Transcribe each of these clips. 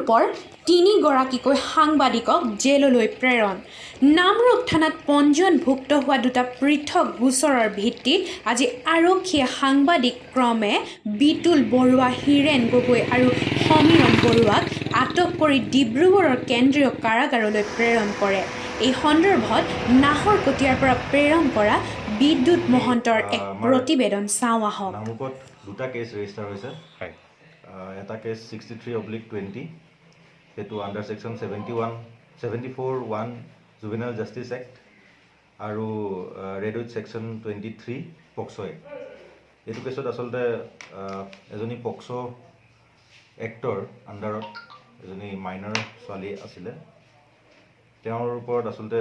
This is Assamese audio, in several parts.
গ্ৰুপৰ 3 গৰাকীকৈ সাংবাদিকক জেললৈ প্ৰেৰণ নামৰূপ থানাত পঞ্জীয়নভুক্ত হোৱা দুটা পৃথক গোচৰৰ ভিত্তিত আজি আৰক্ষীয়ে সাংবাদিক ক্ৰমে বিতুল বৰুৱা হিৰেন গগৈ আৰু সমীৰণ বৰুৱাক আটক কৰি ডিব্ৰুগড়ৰ কেন্দ্ৰীয় কাৰাগাৰলৈ প্ৰেৰণ কৰে এই সন্দৰ্ভত নাহৰকটীয়াৰ পৰা প্ৰেৰণ কৰা বিদ্যুৎ মহন্তৰ এক প্ৰতিবেদন চাওঁ আহক নামৰূপত দুটা কেছ ৰেজিষ্টাৰ হৈছে এটা কেছ 63/20 সেইটো under section 74(1) juvenile justice act আৰু read with section 23 POCSO act এইটো কেছত আচলতে এজনী পক্সো এক্টৰ আণ্ডাৰত এজনী মাইনৰ ছোৱালী আছিলে তেওঁৰ ওপৰত আচলতে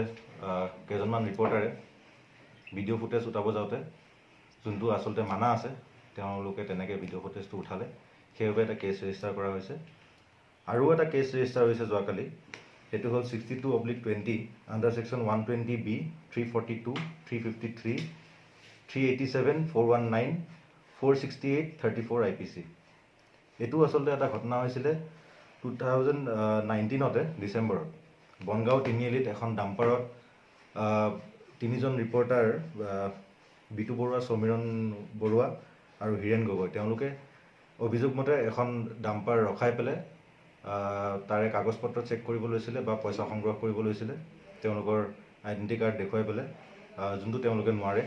কেইজনমান ৰিপৰ্টাৰে ভিডিঅ' ফুটেজ উঠাব যাওঁতে যোনটো আচলতে মানা আছে তেওঁলোকে তেনেকৈ ভিডিঅ' ফুটেজটো উঠালে সেইবাবে এটা কেছ ৰেজিষ্টাৰ কৰা হৈছে আৰু এটা কেছ ৰেজিষ্টাৰ হৈছে যোৱাকালি সেইটো হ'ল 62/20 আণ্ডাৰ ছেকশ্যন 120B 342 353 387 419 468 34 IPC এইটো আচলতে এটা ঘটনা হৈছিলে 2019 ডিচেম্বৰত বনগাঁও তিনিআলিত এখন ডাম্পাৰত তিনিজন ৰিপৰ্টাৰ বিতু বৰুৱা সমীৰণ বৰুৱা আৰু হিৰেন গগৈ তেওঁলোকে অভিযোগ মতে এখন ডাম্পাৰ ৰখাই পেলাই তাৰে কাগজ পত্ৰ চেক কৰিব লৈছিলে বা পইচা সংগ্ৰহ কৰিব লৈছিলে তেওঁলোকৰ আইডেণ্টি কাৰ্ড দেখুৱাই পেলাই যোনটো তেওঁলোকে নোৱাৰে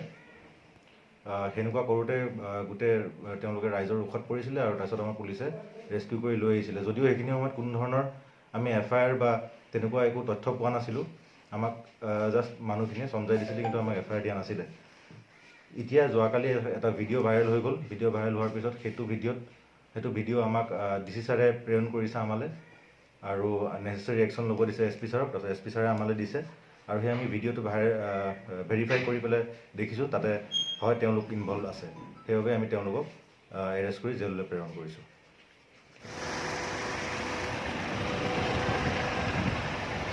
সেনেকুৱা কৰোঁতে গোটেই তেওঁলোকে ৰাইজৰ ৰোষত পৰিছিলে আৰু তাৰপিছত আমাৰ পুলিচে ৰেস্কিউ কৰি লৈ আহিছিলে যদিও সেইখিনি সময়ত কোনো ধৰণৰ আমি FIR বা তেনেকুৱা একো তথ্য পোৱা নাছিলোঁ আমাক জাষ্ট মানুহখিনিয়ে চমজাই দিছিলে কিন্তু আমাক FIR দিয়া নাছিলে এতিয়া যোৱাকালি এটা ভিডিঅ' ভাইৰেল হৈ গ'ল ভিডিঅ' ভাইৰেল হোৱাৰ পিছত সেইটো ভিডিঅ' আমাক DC ছাৰে প্ৰেৰণ কৰিছে আমালৈ আৰু নেচেচাৰী একশ্যন ল'ব দিছে SP ছাৰক তাৰপিছত SP ছাৰে আমালৈ দিছে আৰু সেই আমি ভিডিঅ'টো ভেৰিফাই কৰি পেলাই দেখিছোঁ তাতে হয় তেওঁলোক ইনভলভ আছে সেইবাবে আমি তেওঁলোকক এৰেষ্ট কৰি জেললৈ প্ৰেৰণ কৰিছোঁ